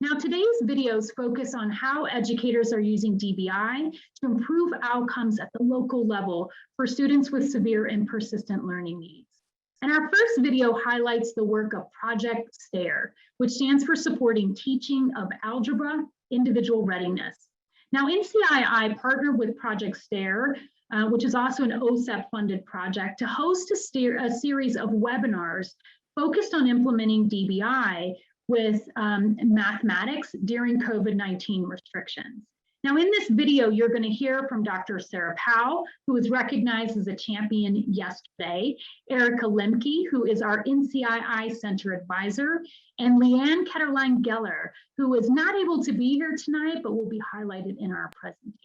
Now, today's videos focus on how educators are using DBI to improve outcomes at the local level for students with severe and persistent learning needs. And our first video highlights the work of Project STAIR, which stands for Supporting Teaching of Algebra Individual Readiness. Now, NCII partnered with Project STAIR, which is also an OSEP-funded project, to host a series of webinars focused on implementing DBI with mathematics during COVID-19 restrictions. Now, in this video, you're going to hear from Dr. Sarah Powell, who was recognized as a champion yesterday, Erica Lemke, who is our NCII Center Advisor, and Leanne Ketterlein-Geller, who is not able to be here tonight, but will be highlighted in our presentation.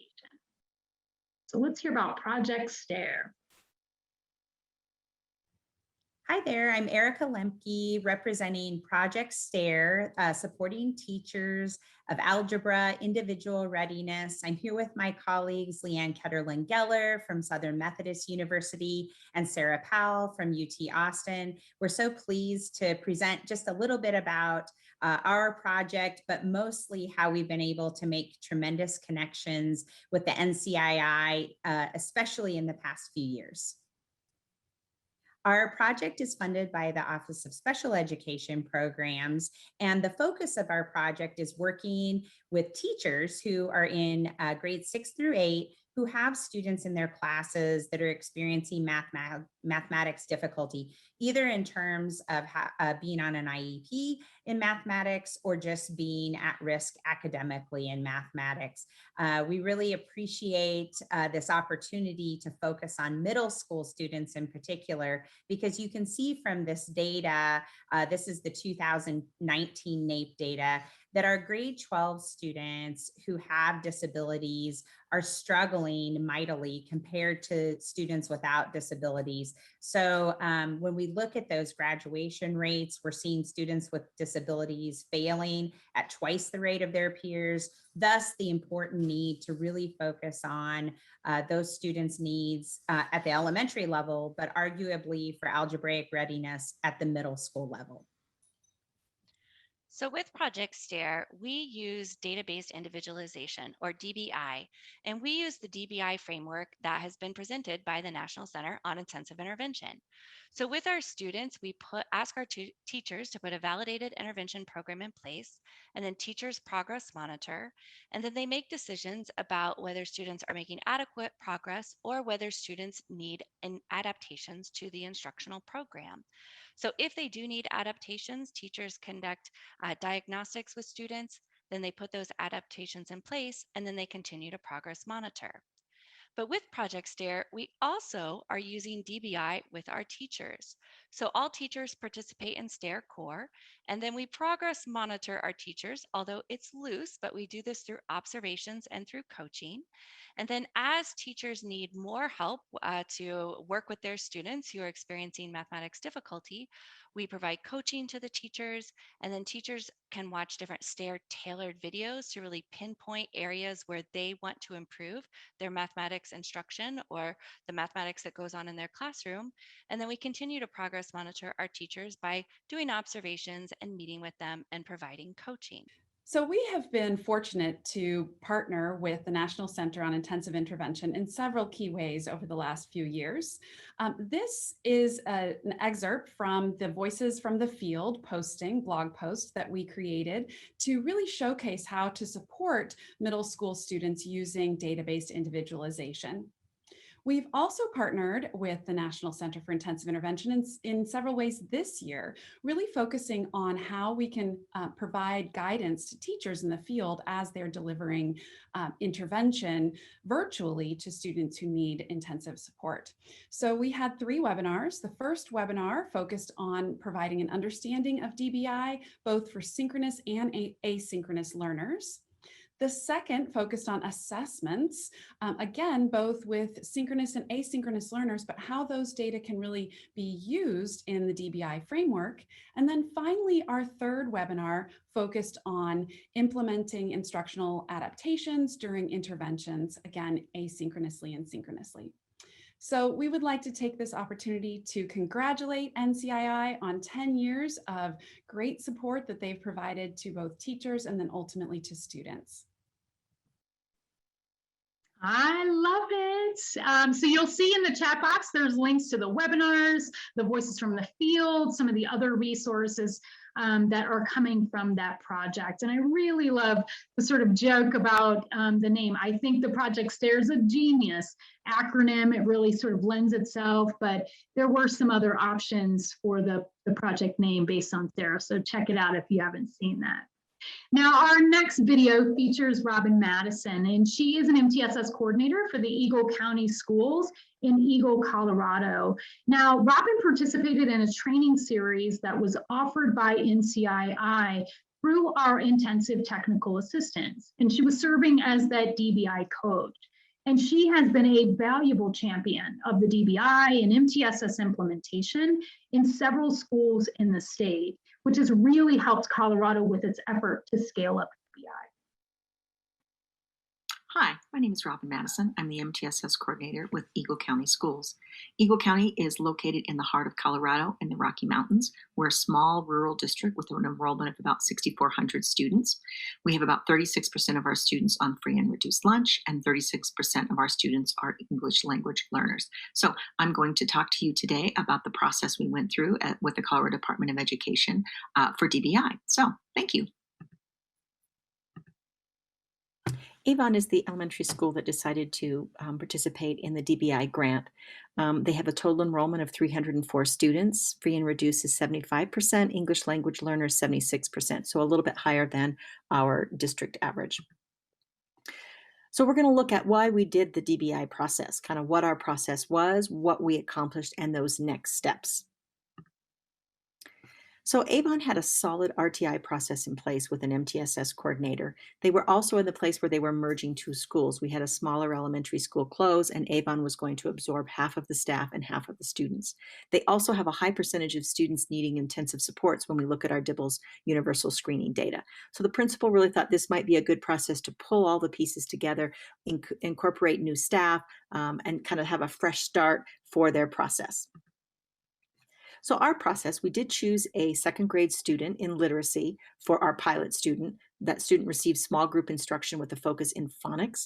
So let's hear about Project STAIR. Hi there, I'm Erica Lemke, representing Project STAIR, supporting teachers of algebra, individual readiness. I'm here with my colleagues, Leanne Ketterlein-Geller from Southern Methodist University and Sarah Powell from UT Austin. We're so pleased to present just a little bit about our project, but mostly how we've been able to make tremendous connections with the NCII, especially in the past few years. Our project is funded by the Office of Special Education Programs, and the focus of our project is working with teachers who are in grades 6 through 8 who have students in their classes that are experiencing mathematics difficulty, either in terms of being on an IEP in mathematics or just being at risk academically in mathematics. We really appreciate this opportunity to focus on middle school students in particular, because you can see from this data, this is the 2019 NAEP data, that our grade 12 students who have disabilities are struggling mightily compared to students without disabilities. So when we look at those graduation rates, we're seeing students with disabilities failing at twice the rate of their peers, thus the important need to really focus on those students' needs at the elementary level, but arguably for algebraic readiness at the middle school level. So with Project STAIR, we use data-based individualization, or DBI, and we use the DBI framework that has been presented by the National Center on Intensive Intervention. So with our students, we ask our teachers to put a validated intervention program in place, and then teachers progress monitor, and then they make decisions about whether students are making adequate progress or whether students need adaptations to the instructional program. So if they do need adaptations, teachers conduct diagnostics with students, then they put those adaptations in place, and then they continue to progress monitor. But with Project STAIR, we also are using DBI with our teachers. So all teachers participate in STAIR Core, and then we progress monitor our teachers, although it's loose, but we do this through observations and through coaching. And then as teachers need more help to work with their students who are experiencing mathematics difficulty, we provide coaching to the teachers, and then teachers can watch different STAIR tailored videos to really pinpoint areas where they want to improve their mathematics instruction or the mathematics that goes on in their classroom. And then we continue to progress monitor our teachers by doing observations and meeting with them and providing coaching. So we have been fortunate to partner with the National Center on Intensive Intervention in several key ways over the last few years. This is an excerpt from the Voices from the Field blog post that we created to really showcase how to support middle school students using data-based individualization. We've also partnered with the National Center for Intensive Intervention in several ways this year, really focusing on how we can provide guidance to teachers in the field as they're delivering intervention virtually to students who need intensive support. So we had 3 webinars. The first webinar focused on providing an understanding of DBI, both for synchronous and asynchronous learners. The second focused on assessments, again, both with synchronous and asynchronous learners, but how those data can really be used in the DBI framework. And then finally, our third webinar focused on implementing instructional adaptations during interventions, again, asynchronously and synchronously. So we would like to take this opportunity to congratulate NCII on 10 years of great support that they've provided to both teachers and then ultimately to students. I love it. So you'll see in the chat box, there's links to the webinars, the Voices from the Field, some of the other resources that are coming from that project. And I really love the sort of joke about the name. I think the Project STARE is a genius acronym. It really sort of lends itself, but there were some other options for the project name based on STARE. So check it out if you haven't seen that. Now, our next video features Robin Madison, and she is an MTSS coordinator for the Eagle County Schools in Eagle, Colorado. Now, Robin participated in a training series that was offered by NCII through our intensive technical assistance, and she was serving as that DBI coach. And she has been a valuable champion of the DBI and MTSS implementation in several schools in the state, which has really helped Colorado with its effort to scale up DBI. Hi, my name is Robin Madison. I'm the MTSS coordinator with Eagle County Schools. Eagle County is located in the heart of Colorado in the Rocky Mountains. We're a small rural district with an enrollment of about 6,400 students. We have about 36% of our students on free and reduced lunch, and 36% of our students are English language learners. So I'm going to talk to you today about the process we went through with the Colorado Department of Education for DBI. So thank you. Avon is the elementary school that decided to participate in the DBI grant. They have a total enrollment of 304 students. Free and reduced is 75%, English language learners 76%, so a little bit higher than our district average. So we're going to look at why we did the DBI process, kind of what our process was, what we accomplished, and those next steps. So Avon had a solid RTI process in place with an MTSS coordinator. They were also in the place where they were merging two schools. We had a smaller elementary school close, and Avon was going to absorb half of the staff and half of the students. They also have a high percentage of students needing intensive supports when we look at our DIBELS universal screening data. So the principal really thought this might be a good process to pull all the pieces together, incorporate new staff, and kind of have a fresh start for their process. So our process, we did choose a second grade student in literacy for our pilot student. That student received small group instruction with a focus in phonics.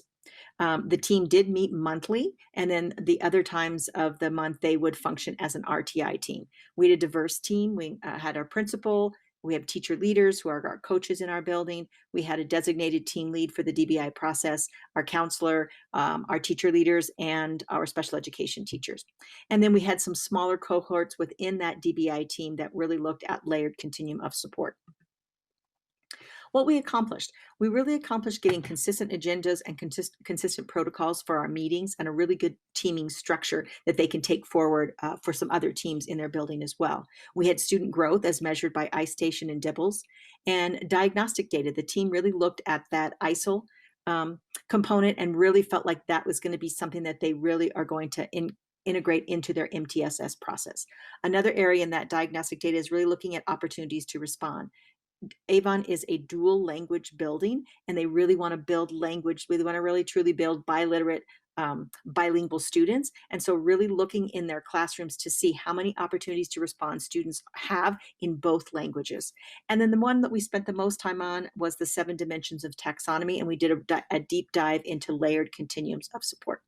The team did meet monthly, and then the other times of the month, they would function as an RTI team. We had a diverse team. We had our principal. We have teacher leaders who are our coaches in our building. We had a designated team lead for the DBI process, our counselor, our teacher leaders, and our special education teachers. And then we had some smaller cohorts within that DBI team that really looked at layered continuum of support. What we accomplished, we really accomplished getting consistent agendas and consistent protocols for our meetings and a really good teaming structure that they can take forward for some other teams in their building as well. We had student growth as measured by iStation and DIBELS, and diagnostic data. The team really looked at that ISIL component and really felt like that was going to be something that they really are going to integrate into their MTSS process. Another area in that diagnostic data is really looking at opportunities to respond. Avon is a dual language building, and they really want to build language. We want to really truly build biliterate, bilingual students. And so really looking in their classrooms to see how many opportunities to respond students have in both languages. And then the one that we spent the most time on was the 7 dimensions of taxonomy, and we did a deep dive into layered continuums of support.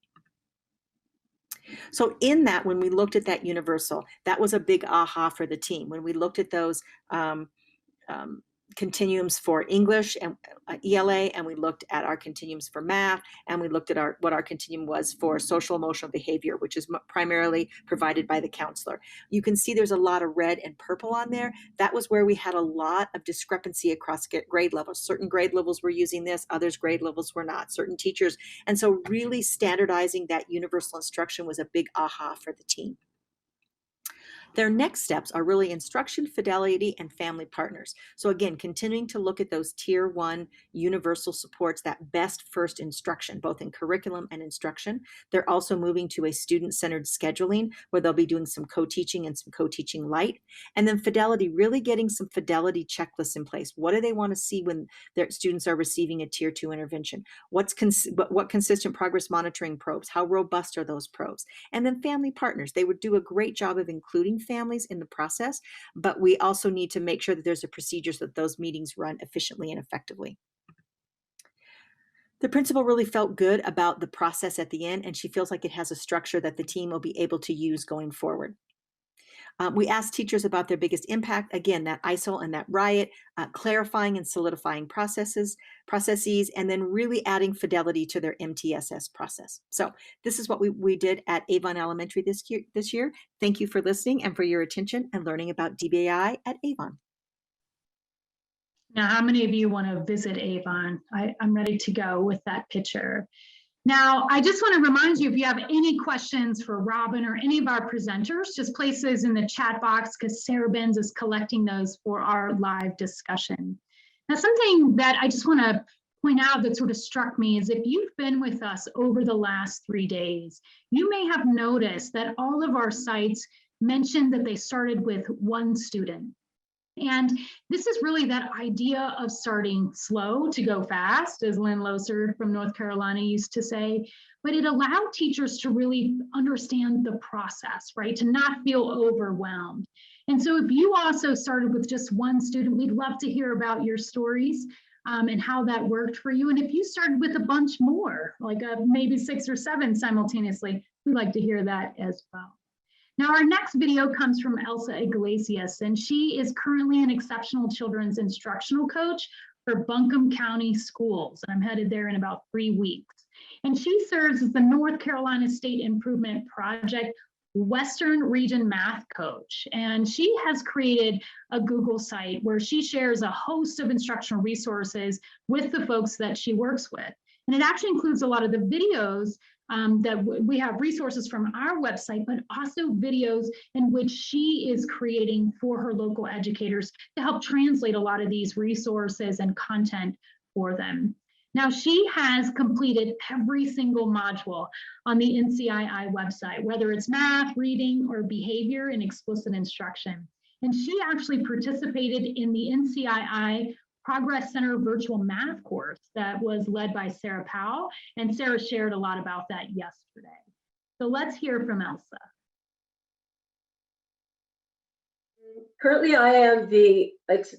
So in that, when we looked at that universal, that was a big aha for the team. When we looked at those continuums for English and ELA, and we looked at our continuums for math, and we looked at what our continuum was for social emotional behavior, which is primarily provided by the counselor. You can see there's a lot of red and purple on there. That was where we had a lot of discrepancy across grade levels. Certain grade levels were using this, others grade levels were not, certain teachers. And so really standardizing that universal instruction was a big aha for the team. Their next steps are really instruction, fidelity, and family partners. So again, continuing to look at those tier 1 universal supports, that best first instruction, both in curriculum and instruction. They're also moving to a student-centered scheduling where they'll be doing some co-teaching and some co-teaching light. And then fidelity, really getting some fidelity checklists in place. What do they want to see when their students are receiving a tier 2 intervention? What consistent progress monitoring probes? How robust are those probes? And then family partners. They would do a great job of including families in the process, but we also need to make sure that there's a procedure so that those meetings run efficiently and effectively. The principal really felt good about the process at the end, and she feels like it has a structure that the team will be able to use going forward. We asked teachers about their biggest impact. Again, that ISIL and that riot, clarifying and solidifying processes, and then really adding fidelity to their MTSS process. So this is what we did at Avon Elementary this year. Thank you for listening and for your attention and learning about DBI at Avon. Now, how many of you want to visit Avon? I'm ready to go with that picture. Now, I just want to remind you, if you have any questions for Robin or any of our presenters, just place those in the chat box because Sarah Benz is collecting those for our live discussion. Now, something that I just want to point out that sort of struck me is if you've been with us over the last 3 days, you may have noticed that all of our sites mentioned that they started with 1 student. And this is really that idea of starting slow to go fast, as Lynn Loser from North Carolina used to say, but it allowed teachers to really understand the process, right? To not feel overwhelmed. And so if you also started with just 1 student, we'd love to hear about your stories and how that worked for you. And if you started with a bunch more, like maybe 6 or 7 simultaneously, we'd like to hear that as well. Now, our next video comes from Elsa Iglesias, and she is currently an exceptional children's instructional coach for Buncombe County Schools. And I'm headed there in about 3 weeks. And she serves as the North Carolina State Improvement Project Western Region Math Coach. And she has created a Google site where she shares a host of instructional resources with the folks that she works with. And it actually includes a lot of the videos that we have resources from our website, but also videos in which she is creating for her local educators to help translate a lot of these resources and content for them. Now, she has completed every single module on the NCII website, whether it's math, reading, or behavior and explicit instruction. And she actually participated in the NCII Progress Center virtual math course that was led by Sarah Powell, and Sarah shared a lot about that yesterday. So let's hear from Elsa. Currently, I am the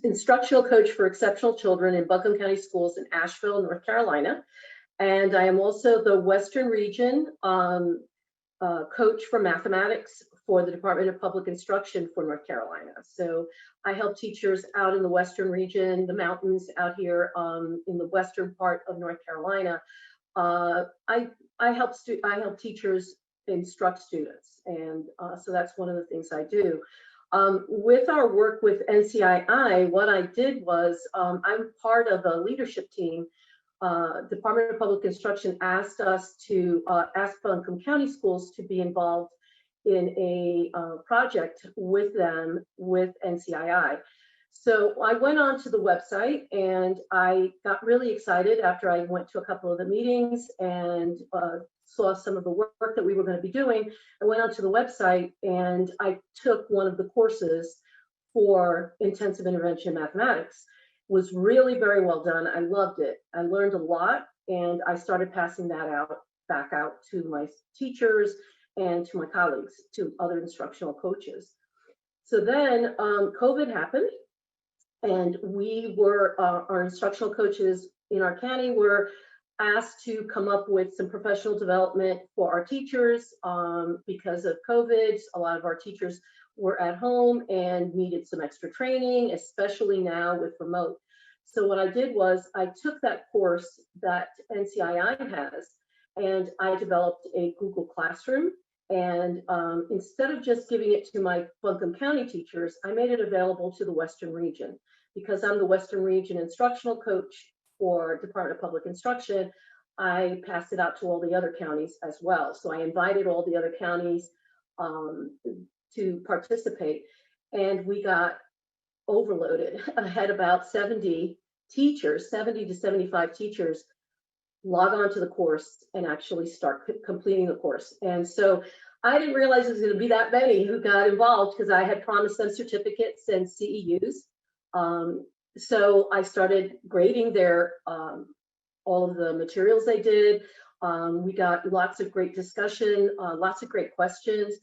instructional coach for exceptional children in Buncombe County Schools in Asheville, North Carolina. And I am also the Western Region coach for mathematics for the Department of Public Instruction for North Carolina. So I help teachers out in the Western region, the mountains out here in the western part of North Carolina. I help teachers instruct students, and so that's one of the things I do. With our work with NCII, what I did was I'm part of a leadership team. Department of Public Instruction asked us to ask Buncombe County Schools to be involved in a project with them with NCII. So I went on to the website and I got really excited after I went to a couple of the meetings and saw some of the work that we were going to be doing. I went onto the website and I took one of the courses for intensive intervention mathematics. It was really very well done. I loved it. I learned a lot, and I started passing that back out to my teachers and to my colleagues, to other instructional coaches. So then COVID happened, and we were, our instructional coaches in our county were asked to come up with some professional development for our teachers because of COVID. A lot of our teachers were at home and needed some extra training, especially now with remote. So what I did was I took that course that NCII has and I developed a Google Classroom. And instead of just giving it to my Buncombe County teachers, I made it available to the Western region. Because I'm the Western region instructional coach for Department of Public Instruction, I passed it out to all the other counties as well. So I invited all the other counties to participate, and we got overloaded. I had about 70 teachers, 70 to 75 teachers log on to the course and actually start completing the course. And so I didn't realize it was going to be that many who got involved, because I had promised them certificates and CEUs. So I started grading their all of the materials they did. We got lots of great discussion, lots of great questions.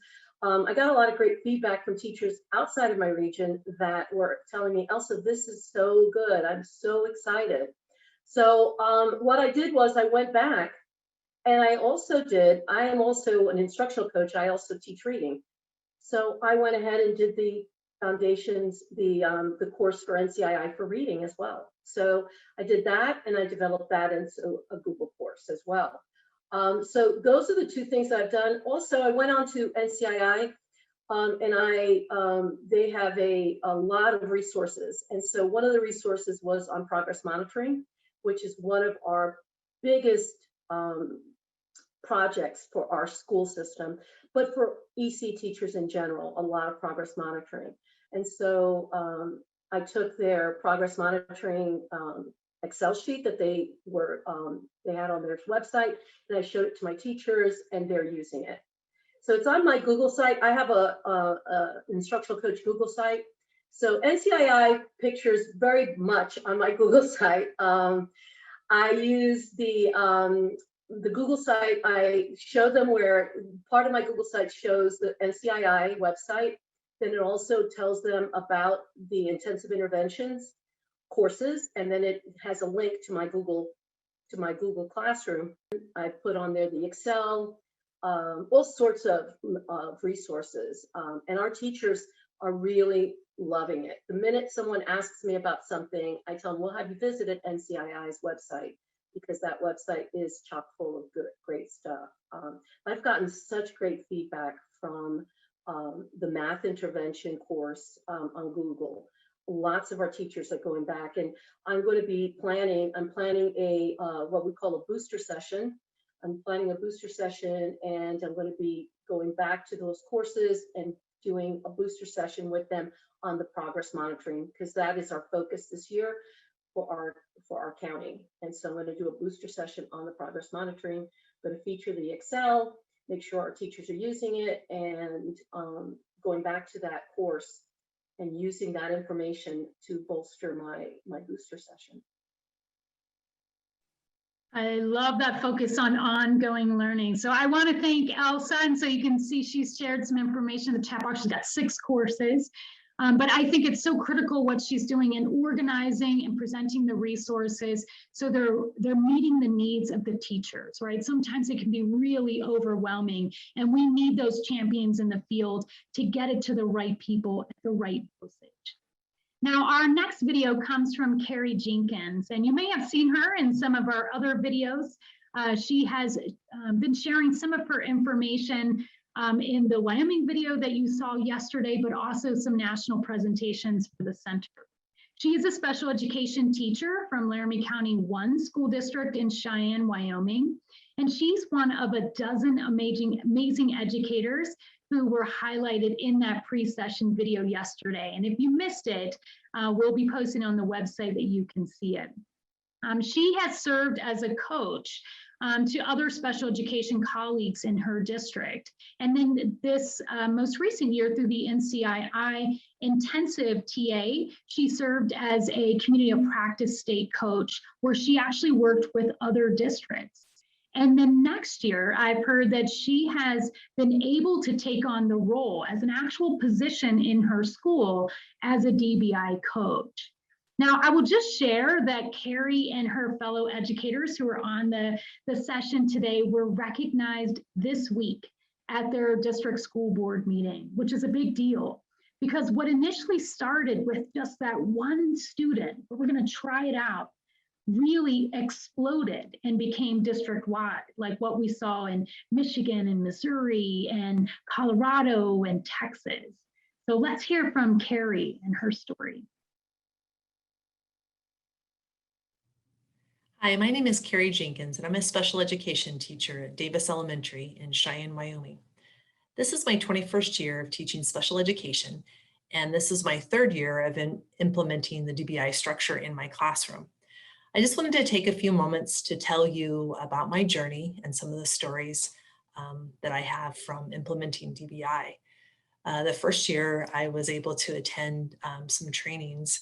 I got a lot of great feedback from teachers outside of my region that were telling me, Elsa, this is so good. I'm so excited. So what I did was I went back, and I am also an instructional coach. I also teach reading. So I went ahead and did the foundations, the course for NCII for reading as well. So I did that, and I developed that into a Google course as well. So those are the two things that I've done. Also, I went on to NCII, and they have a lot of resources. And so one of the resources was on progress monitoring, which is one of our biggest projects for our school system, but for EC teachers in general, a lot of progress monitoring. And so I took their progress monitoring Excel sheet that they had on their website, and I showed it to my teachers, and they're using it. So it's on my Google site. I have a instructional coach Google site. So NCII pictures very much on my Google site. I use the Google site. I show them where part of my Google site shows the NCII website. Then it also tells them about the intensive interventions courses, and then it has a link to my Google Classroom. I put on there the Excel, all sorts of resources, and our teachers are really loving it. The minute someone asks me about something, I tell them, well, have you visited NCII's website? Because that website is chock full of great stuff. I've gotten such great feedback from the math intervention course on Google. Lots of our teachers are going back, and I'm planning a what we call a booster session. I'm planning a booster session, and I'm going to be going back to those courses and doing a booster session with them on the progress monitoring, because that is our focus this year for our county. And so I'm going to do a booster session on the progress monitoring. I'm going to feature the Excel, make sure our teachers are using it, and going back to that course and using that information to bolster my booster session. I love that focus on ongoing learning. So I want to thank Elsa, and so you can see she's shared some information in the chat box. She's got 6 courses, but I think it's so critical what she's doing in organizing and presenting the resources so they're meeting the needs of the teachers, right? Sometimes it can be really overwhelming, and we need those champions in the field to get it to the right people at the right dosage. Now, our next video comes from Carrie Jenkins, and you may have seen her in some of our other videos. She has been sharing some of her information in the Wyoming video that you saw yesterday, but also some national presentations for the center. She is a special education teacher from Laramie County 1 school district in Cheyenne, Wyoming, and she's one of a dozen amazing educators who were highlighted in that pre-session video yesterday. And if you missed it, we'll be posting on the website that you can see it. She has served as a coach to other special education colleagues in her district. And then this most recent year through the NCII intensive TA, she served as a community of practice state coach where she actually worked with other districts. And then next year, I've heard that she has been able to take on the role as an actual position in her school as a DBI coach. Now, I will just share that Carrie and her fellow educators who are on the session today were recognized this week at their district school board meeting, which is a big deal. Because what initially started with just that one student, but we're going to try it out, really exploded and became district-wide, like what we saw in Michigan and Missouri and Colorado and Texas. So let's hear from Carrie and her story. Hi, my name is Carrie Jenkins, and I'm a special education teacher at Davis Elementary in Cheyenne, Wyoming. This is my 21st year of teaching special education, and this is my 3rd year of implementing the DBI structure in my classroom. I just wanted to take a few moments to tell you about my journey and some of the stories that I have from implementing DBI. The first year I was able to attend some trainings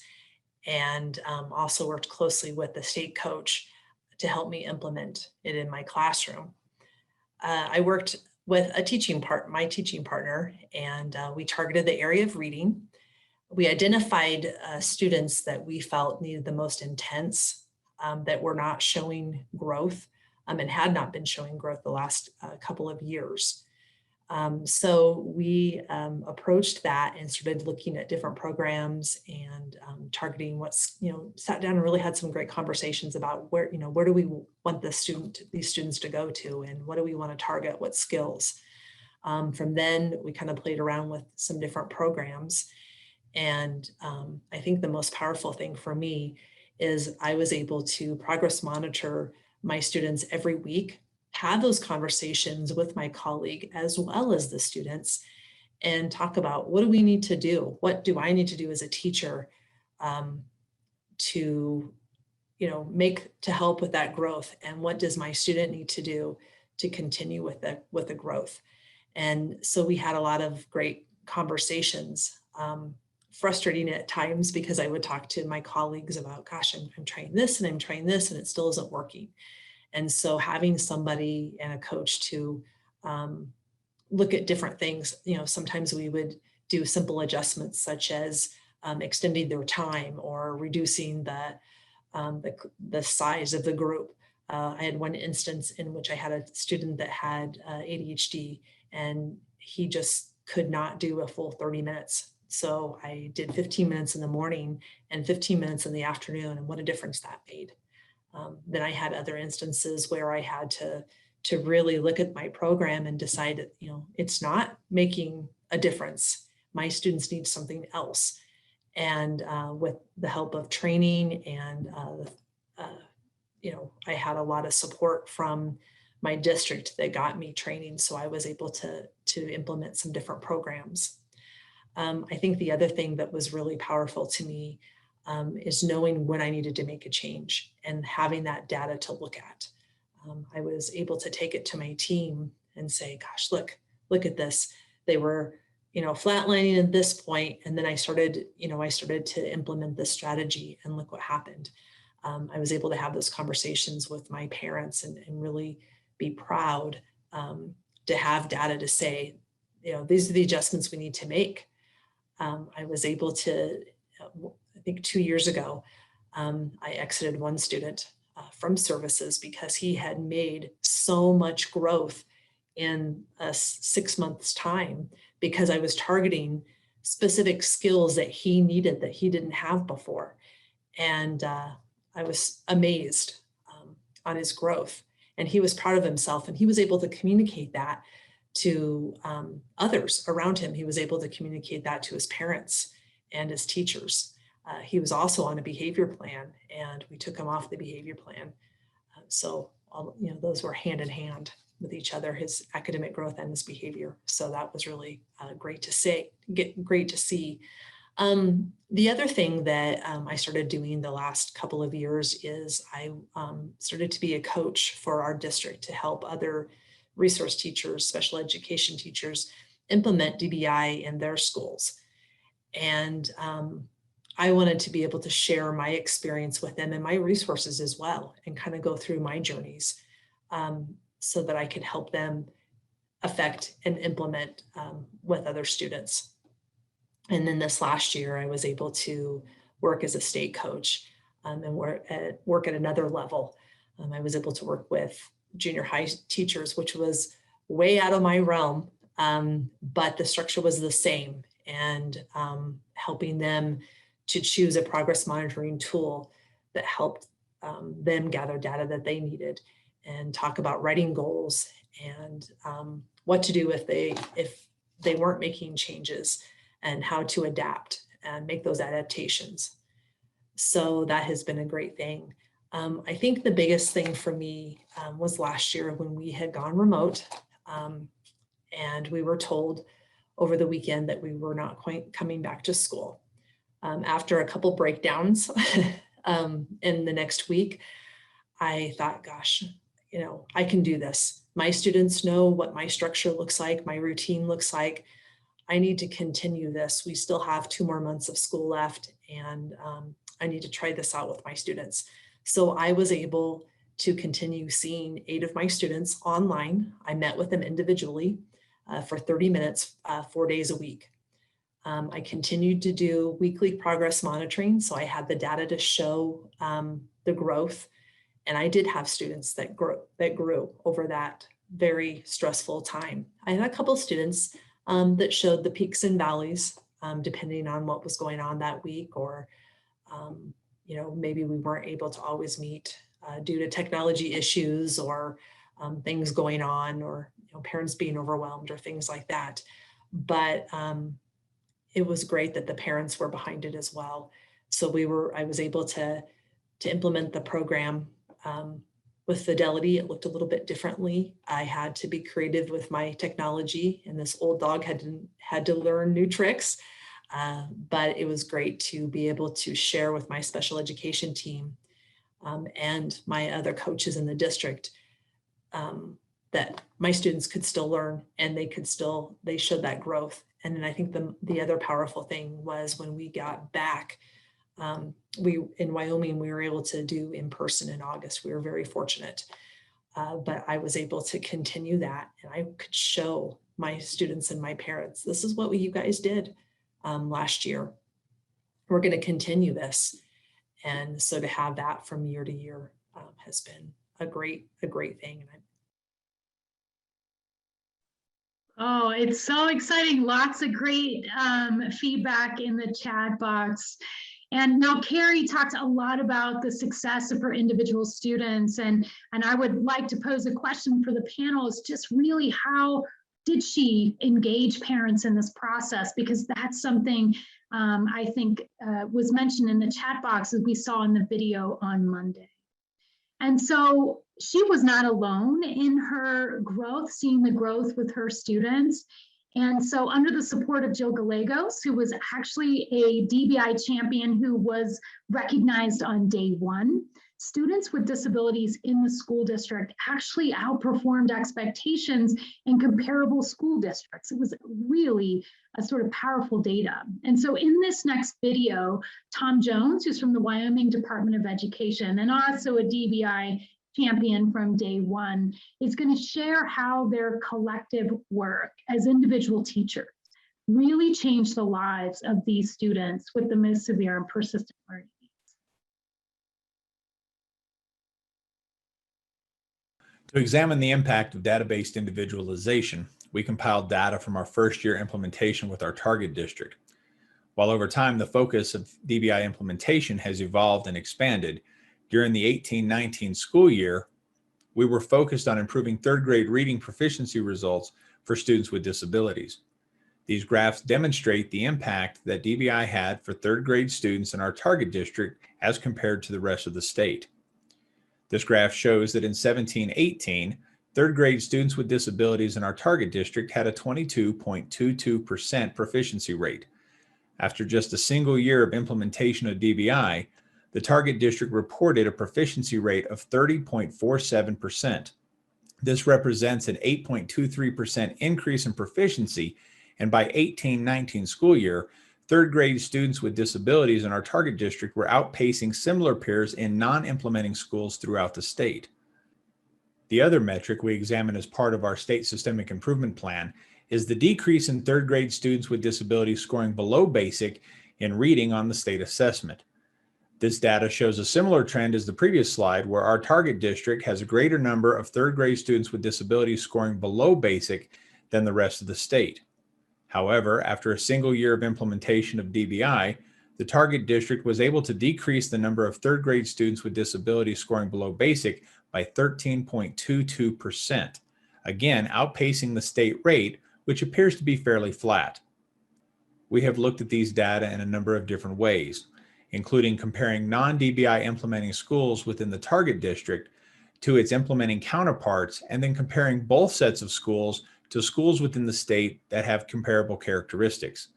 and also worked closely with the state coach to help me implement it in my classroom. I worked with my teaching partner, and we targeted the area of reading. We identified students that we felt needed the most intense, that were not showing growth and had not been showing growth the last couple of years. So we approached that and started looking at different programs and targeting sat down and really had some great conversations about where do we want these students to go to, and what do we want to target, what skills. From then we kind of played around with some different programs. And I think the most powerful thing for me is I was able to progress monitor my students every week, have those conversations with my colleague as well as the students, and talk about what do we need to do? What do I need to do as a teacher to help with that growth? And what does my student need to do to continue with the growth? And so we had a lot of great conversations, frustrating at times because I would talk to my colleagues about, gosh, I'm trying this and I'm trying this and it still isn't working. And so having somebody and a coach to look at different things, sometimes we would do simple adjustments such as extending their time or reducing the size of the group. I had one instance in which I had a student that had ADHD, and he just could not do a full 30 minutes. So I did 15 minutes in the morning and 15 minutes in the afternoon, and what a difference that made. Then I had other instances where I had to really look at my program and decide that, it's not making a difference. My students need something else. And with the help of training and, I had a lot of support from my district that got me training. So I was able to implement some different programs. I think the other thing that was really powerful to me is knowing when I needed to make a change and having that data to look at. I was able to take it to my team and say, gosh, look at this. They were, flatlining at this point. And then I started to implement this strategy, and look what happened. I was able to have those conversations with my parents and really be proud to have data to say, these are the adjustments we need to make. I was able to, I think 2 years ago, I exited one student from services because he had made so much growth in a 6 months time, because I was targeting specific skills that he needed that he didn't have before. And I was amazed on his growth, and he was proud of himself, and he was able to communicate that to others around him. He was able to communicate that to his parents and his teachers. He was also on a behavior plan, and we took him off the behavior plan. So those were hand in hand with each other, his academic growth and his behavior. So that was really great to see. The other thing that I started doing the last couple of years is I started to be a coach for our district to help other resource teachers, special education teachers, implement DBI in their schools. And I wanted to be able to share my experience with them and my resources as well, and kind of go through my journeys so that I could help them affect and implement with other students. And then this last year, I was able to work as a state coach and work at another level. I was able to work with junior high teachers, which was way out of my realm, but the structure was the same, and helping them to choose a progress monitoring tool that helped them gather data that they needed and talk about writing goals and what to do if they weren't making changes, and how to adapt and make those adaptations. So that has been a great thing. I think the biggest thing for me was last year when we had gone remote, And we were told over the weekend that we were not quite coming back to school. After a couple breakdowns in the next week, I thought, gosh, I can do this. My students know what my structure looks like, my routine looks like. I need to continue this. We still have 2 more months of school left, and I need to try this out with my students. So I was able to continue seeing 8 of my students online. I met with them individually for 30 minutes, 4 days a week. I continued to do weekly progress monitoring. So I had the data to show the growth. And I did have students that grew over that very stressful time. I had a couple of students that showed the peaks and valleys, depending on what was going on that week, or maybe we weren't able to always meet due to technology issues, or things going on, or parents being overwhelmed, or things like that. But it was great that the parents were behind it as well. So I was able to implement the program with Fidelity. It looked a little bit differently. I had to be creative with my technology, and this old dog had to learn new tricks. But it was great to be able to share with my special education team and my other coaches in the district that my students could still learn, and they showed that growth. And then I think the other powerful thing was when we got back, in Wyoming, we were able to do in person in August. We were very fortunate, but I was able to continue that, and I could show my students and my parents, this is what you guys did last year. We're going to continue this. And so to have that from year to year has been a great thing. Oh, it's so exciting. Lots of great feedback in the chat box. And now Carrie talked a lot about the success of her individual students. And I would like to pose a question for the panel, is just really how did she engage parents in this process? Because that's something I think was mentioned in the chat box as we saw in the video on Monday. And so she was not alone in her growth, seeing the growth with her students. And so under the support of Jill Gallegos, who was actually a DBI champion who was recognized on day 1, students with disabilities in the school district actually outperformed expectations in comparable school districts. It was really a sort of powerful data. And so in this next video, Tom Jones, who's from the Wyoming Department of Education and also a DBI champion from day 1, is going to share how their collective work as individual teachers really changed the lives of these students with the most severe and persistent learning needs. To examine the impact of data-based individualization, we compiled data from our first year implementation with our target district. While over time the focus of DBI implementation has evolved and expanded, during the 18-19 school year, we were focused on improving 3rd grade reading proficiency results for students with disabilities. These graphs demonstrate the impact that DBI had for 3rd grade students in our target district as compared to the rest of the state. This graph shows that in 17-18, 3rd grade students with disabilities in our target district had a 22.22% proficiency rate. After just a single year of implementation of DBI, the target district reported a proficiency rate of 30.47%. This represents an 8.23% increase in proficiency, and by 18-19 school year, 3rd grade students with disabilities in our target district were outpacing similar peers in non-implementing schools throughout the state. The other metric we examine as part of our state systemic improvement plan is the decrease in 3rd grade students with disabilities scoring below basic in reading on the state assessment. This data shows a similar trend as the previous slide, where our target district has a greater number of 3rd grade students with disabilities scoring below basic than the rest of the state. However, after a single year of implementation of DBI, the target district was able to decrease the number of 3rd grade students with disabilities scoring below basic by 13.22%, again outpacing the state rate, which appears to be fairly flat. We have looked at these data in a number of different ways, including comparing non-DBI implementing schools within the target district to its implementing counterparts, and then comparing both sets of schools to schools within the state that have comparable characteristics.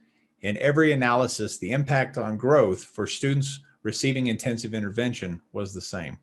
In every analysis, the impact on growth for students receiving intensive intervention was the same.